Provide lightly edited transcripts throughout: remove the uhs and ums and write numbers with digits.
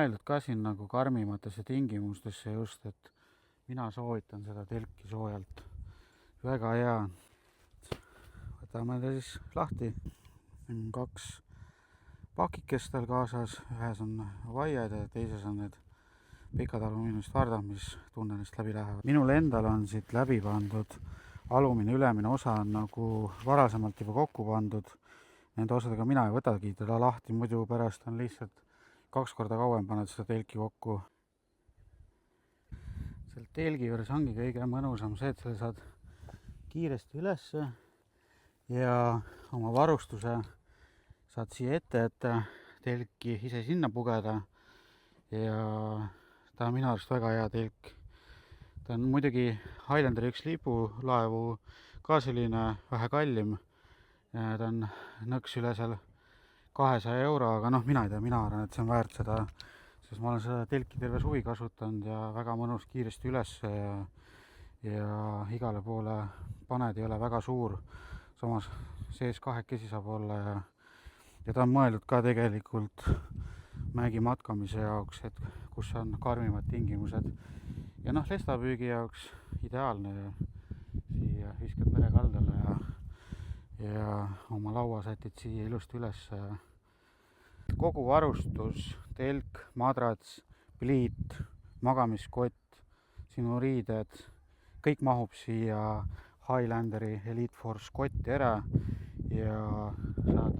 mõeldud ka siin nagu karmimatesse tingimustesse just, et mina soovitan seda telki soojalt. Väga hea. Võtame ta siis lahti. 2 pakikest tal kaasas, ühes on vaiad ja teises on need pikad alumiiniumist vardad, mis tunnelist läbi lähevad. Minul endal on siit läbi pandud alumine ülemine osa on nagu varasemalt juba kokku pandud. Nende osadega mina ei võtagi teda lahti, muidu pärast on lihtsalt 2 korda kauem paned seda telki kokku. Seal telgi juures ongi kõige mõnusam see, et sa saad kiiresti ülesse ja oma varustuse saad siia ette, et telki ise sinna pugeda ja ta on minu arust väga hea telk. Ta on muidugi Highlanderi üks lipulaevu ka selline vähe kallim. Ta on nõks üle seal 200 €, aga mina ei tea, mina arvan, et see on väärt seda, sest ma olen seda telki terve suvi kasutanud ja väga mõnus kiiresti üles ja igale poole paned ei ole väga suur. Samas sees 2 saab olla ja ta on mõeldud ka tegelikult mägi matkamise jaoks, et kus on karmimad tingimused. Ja lestapüügi jaoks ideaalne. Siia viskad mere kaldale ja oma laua sätid siia ilusti üles. Kogu varustus, telk, madrats, pliit, magamiskott, sinu riided, kõik mahub siia Highlanderi Elite Force kotti ära ja saad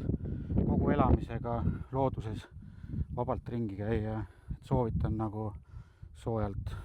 kogu elamisega looduses vabalt ringi käia. Soovitan nagu soojalt.